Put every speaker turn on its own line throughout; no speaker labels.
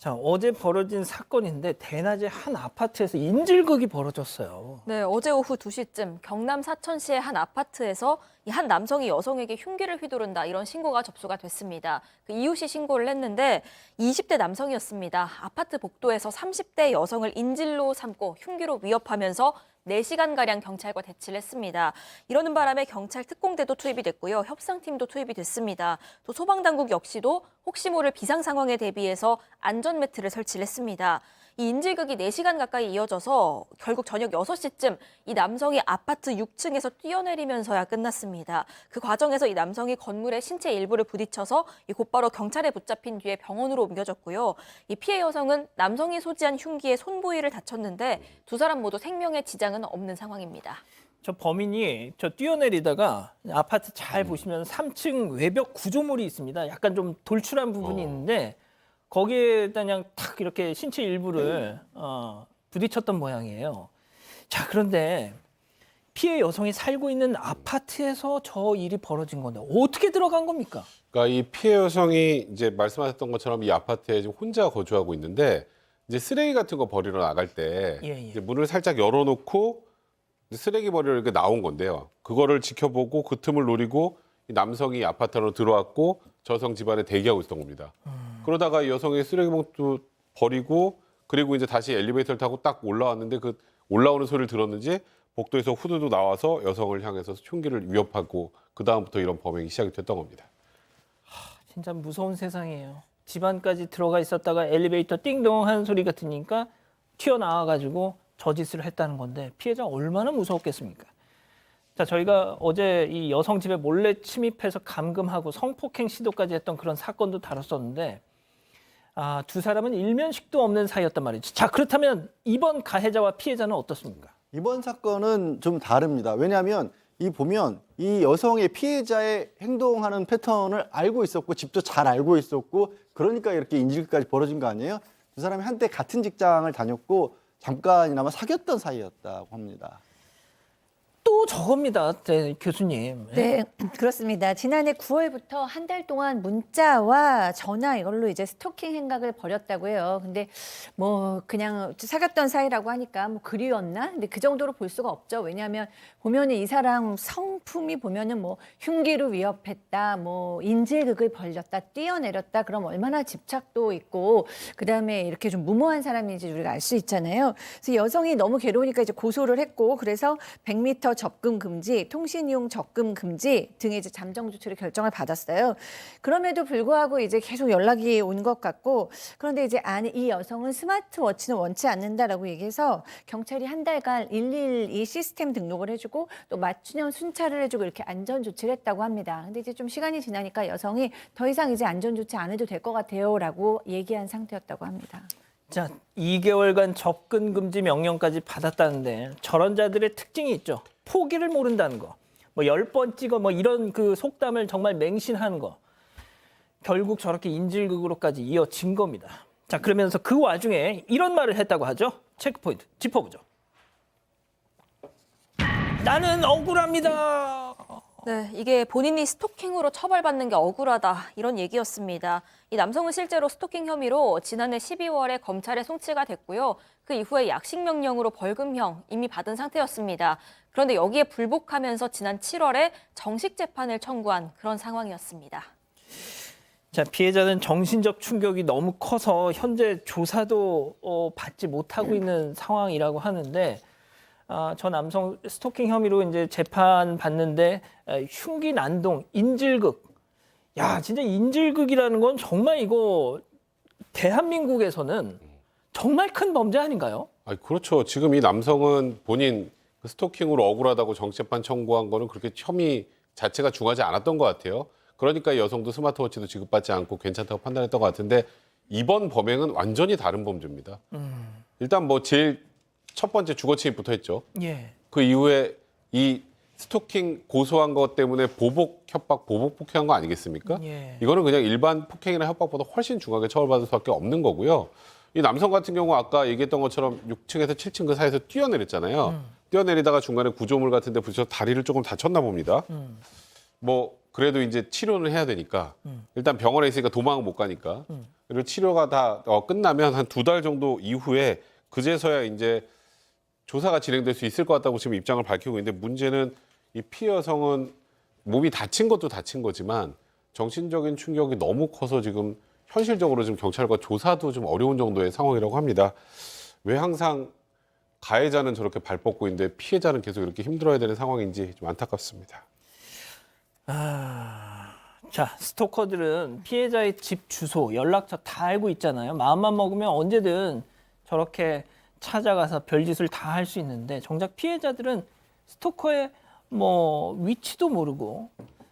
자, 어제 벌어진 사건인데 대낮에 한 아파트에서 인질극이 벌어졌어요.
네, 어제 오후 2시쯤 경남 사천시의 한 아파트에서 이 한 남성이 여성에게 흉기를 휘두른다 이런 신고가 접수가 됐습니다. 그 이웃이 신고를 했는데 20대 남성이었습니다. 아파트 복도에서 30대 여성을 인질로 삼고 흉기로 위협하면서 4시간가량 경찰과 대치를 했습니다. 이러는 바람에 경찰 특공대도 투입이 됐고요. 협상팀도 투입이 됐습니다. 또 소방당국 역시도 혹시 모를 비상 상황에 대비해서 안전 매트를 설치를 했습니다. 이 인질극이 4시간 가까이 이어져서 결국 저녁 6시쯤 이 남성이 아파트 6층에서 뛰어내리면서야 끝났습니다. 그 과정에서 이 남성이 건물의 신체 일부를 부딪혀서 곧바로 경찰에 붙잡힌 뒤에 병원으로 옮겨졌고요. 이 피해 여성은 남성이 소지한 흉기에 손 부위를 다쳤는데 두 사람 모두 생명에 지장은 없는 상황입니다.
저 범인이 뛰어내리다가 아파트 잘 보시면 3층 외벽 구조물이 있습니다. 약간 좀 돌출한 부분이 있는데 거기에 그냥 탁 이렇게 신체 일부를 부딪혔던 모양이에요. 자, 그런데 피해 여성이 살고 있는 아파트에서 저 일이 벌어진 건데 어떻게 들어간 겁니까?
그러니까 이 피해 여성이 이제 말씀하셨던 것처럼 이 아파트에 지금 혼자 거주하고 있는데 이제 쓰레기 같은 거 버리러 나갈 때 이제 문을 살짝 열어놓고 쓰레기 버리러 이렇게 나온 건데요. 그거를 지켜보고 그 틈을 노리고 이 남성이 아파트 안으로 들어왔고 저 여성 집안에 대기하고 있었던 겁니다. 그러다가 이 여성이 쓰레기 봉투 버리고 그리고 이제 다시 엘리베이터를 타고 딱 올라왔는데 그 올라오는 소리를 들었는지 복도에서 후두두 나와서 여성을 향해서 흉기를 위협하고 그 다음부터 이런 범행이 시작이 됐던 겁니다.
진짜 무서운 세상이에요. 집안까지 들어가 있었다가 엘리베이터 띵동 하는 소리가 들리니까 튀어나와가지고 저 짓을 했다는 건데 피해자 얼마나 무서웠겠습니까? 자, 저희가 어제 이 여성 집에 몰래 침입해서 감금하고 성폭행 시도까지 했던 그런 사건도 다뤘었는데 두 사람은 일면식도 없는 사이였단 말이죠. 자, 그렇다면 이번 가해자와 피해자는 어떻습니까?
이번 사건은 좀 다릅니다. 왜냐하면 보면 이 여성의 피해자의 행동하는 패턴을 알고 있었고 집도 잘 알고 있었고 그러니까 이렇게 인질까지 벌어진 거 아니에요? 두 사람이 한때 같은 직장을 다녔고 잠깐이나마 사귀었던 사이였다고 합니다.
또 저겁니다, 교수님.
네, 그렇습니다. 지난해 9월부터 한 달 동안 문자와 전화 이걸로 이제 스토킹 행각을 벌였다고 해요. 근데 뭐 그냥 사귀었던 사이라고 하니까 뭐 그리웠나? 근데 그 정도로 볼 수가 없죠. 왜냐하면 보면은 이 사람 성품이 보면은 뭐 흉기로 위협했다, 뭐 인질극을 벌였다, 뛰어내렸다. 그럼 얼마나 집착도 있고 그다음에 이렇게 좀 무모한 사람인지 우리가 알 수 있잖아요. 그래서 여성이 너무 괴로우니까 이제 고소를 했고 그래서 100m 접근 금지, 통신 이용 접근 금지 등의 이제 잠정 조치를 결정을 받았어요. 그럼에도 불구하고 이제 계속 연락이 온 것 같고 그런데 이제 이 여성은 스마트워치는 원치 않는다라고 얘기해서 경찰이 한 달간 112 시스템 등록을 해주고 또 맞춤형 순찰을 해주고 이렇게 안전 조치를 했다고 합니다. 근데 이제 좀 시간이 지나니까 여성이 더 이상 이제 안전 조치 안 해도 될 것 같아요라고 얘기한 상태였다고 합니다.
자, 2개월간 접근 금지 명령까지 받았다는데 저런 자들의 특징이 있죠. 포기를 모른다는 거. 뭐 10번 찍어 뭐 이런 그 속담을 정말 맹신하는 거. 결국 저렇게 인질극으로까지 이어진 겁니다. 자, 그러면서 그 와중에 이런 말을 했다고 하죠. 체크포인트 짚어보죠. 나는 억울합니다.
네, 이게 본인이 스토킹으로 처벌받는 게 억울하다 이런 얘기였습니다. 이 남성은 실제로 스토킹 혐의로 지난해 12월에 검찰에 송치가 됐고요. 그 이후에 약식 명령으로 벌금형 이미 받은 상태였습니다. 그런데 여기에 불복하면서 지난 7월에 정식 재판을 청구한 그런 상황이었습니다.
자, 피해자는 정신적 충격이 너무 커서 현재 조사도 받지 못하고 있는 상황이라고 하는데 저 남성 스토킹 혐의로 이제 재판 받는데 흉기 난동, 인질극. 야, 진짜 인질극이라는 건 정말 이거 대한민국에서는 정말 큰 범죄 아닌가요?
그렇죠. 지금 이 남성은 본인 스토킹으로 억울하다고 정치재판 청구한 거는 그렇게 혐의 자체가 중하지 않았던 것 같아요. 그러니까 여성도 스마트워치도 지급받지 않고 괜찮다고 판단했던 것 같은데 이번 범행은 완전히 다른 범죄입니다. 일단 뭐 제일 첫 번째 주거침입부터 했죠.
예.
그 이후에 이 스토킹 고소한 것 때문에 보복 협박, 보복 폭행한 거 아니겠습니까?
예.
이거는 그냥 일반 폭행이나 협박보다 훨씬 중하게 처벌받을 수밖에 없는 거고요. 이 남성 같은 경우 아까 얘기했던 것처럼 6층에서 7층 그 사이에서 뛰어내렸잖아요. 뛰어내리다가 중간에 구조물 같은 데 부딪혀서 다리를 조금 다쳤나 봅니다. 뭐 그래도 이제 치료는 해야 되니까 일단 병원에 있으니까 도망은 못 가니까 그리고 치료가 다 끝나면 한 2달 정도 이후에 그제서야 이제 조사가 진행될 수 있을 것 같다고 지금 입장을 밝히고 있는데 문제는 이 피해 여성은 몸이 다친 것도 다친 거지만 정신적인 충격이 너무 커서 지금 현실적으로 지금 경찰과 조사도 좀 어려운 정도의 상황이라고 합니다. 왜 항상 가해자는 저렇게 발 뻗고 있는데 피해자는 계속 이렇게 힘들어야 되는 상황인지 좀 안타깝습니다.
자, 스토커들은 피해자의 집 주소, 연락처 다 알고 있잖아요. 마음만 먹으면 언제든 저렇게 찾아가서 별짓을 다 할 수 있는데 정작 피해자들은 스토커의 뭐 위치도 모르고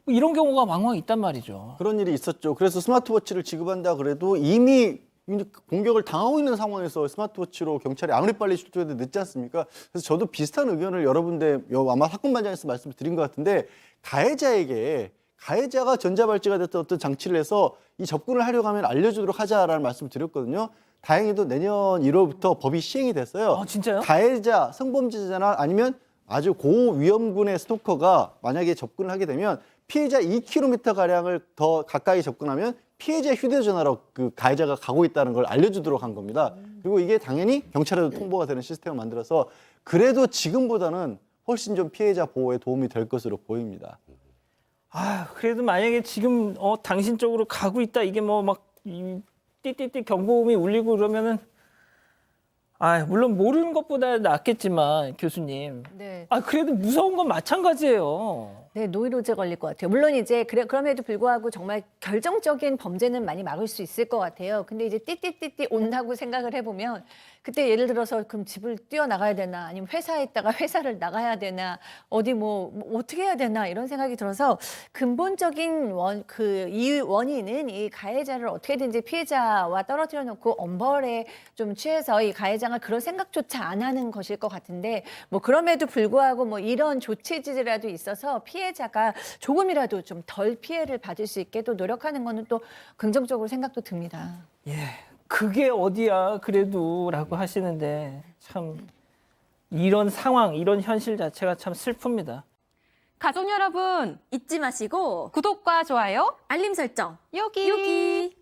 이런 경우가 왕왕 있단 말이죠.
그런 일이 있었죠. 그래서 스마트워치를 지급한다 그래도 이미 공격을 당하고 있는 상황에서 스마트워치로 경찰이 아무리 빨리 출동해도 늦지 않습니까? 그래서 저도 비슷한 의견을 여러 군데 아마 사건 반장에서 말씀을 드린 것 같은데 가해자가 전자발찌가 됐던 어떤 장치를 해서 이 접근을 하려고 하면 알려주도록 하자라는 말씀을 드렸거든요. 다행히도 내년 1월부터 법이 시행이 됐어요.
아, 진짜요?
가해자, 성범죄자나 아니면 아주 고위험군의 스토커가 만약에 접근을 하게 되면 피해자 2km 가량을 더 가까이 접근하면 피해자 휴대전화로 그 가해자가 가고 있다는 걸 알려주도록 한 겁니다. 그리고 이게 당연히 경찰에도 통보가 되는 시스템을 만들어서 그래도 지금보다는 훨씬 좀 피해자 보호에 도움이 될 것으로 보입니다.
그래도 만약에 지금 당신 쪽으로 가고 있다 이게 뭐 막 띠띠띠 경보음이 울리고 그러면은 물론 모르는 것보다 낫겠지만 교수님.
네.
그래도 무서운 건 마찬가지예요.
네, 노이로제 걸릴 것 같아요. 물론 이제 그럼에도 불구하고 정말 결정적인 범죄는 많이 막을 수 있을 것 같아요. 근데 이제 띠띠띠띠 온다고 생각을 해보면 그때 예를 들어서 그럼 집을 뛰어나가야 되나 아니면 회사에 있다가 회사를 나가야 되나 어디 뭐 어떻게 해야 되나 이런 생각이 들어서 근본적인 원인은 이 가해자를 어떻게든지 피해자와 떨어뜨려 놓고 엄벌에 좀 취해서 이 가해자가 그런 생각조차 안 하는 것일 것 같은데 뭐 그럼에도 불구하고 뭐 이런 조치지라도 있어서 피해자가 조금이라도 좀 덜 피해를 받을 수 있게 또 노력하는 거는 또 긍정적으로 생각도 듭니다.
예, 그게 어디야 그래도 라고 하시는데 참 이런 상황, 이런 현실 자체가 참 슬픕니다.
가족 여러분 잊지 마시고
구독과 좋아요,
알림 설정
여기.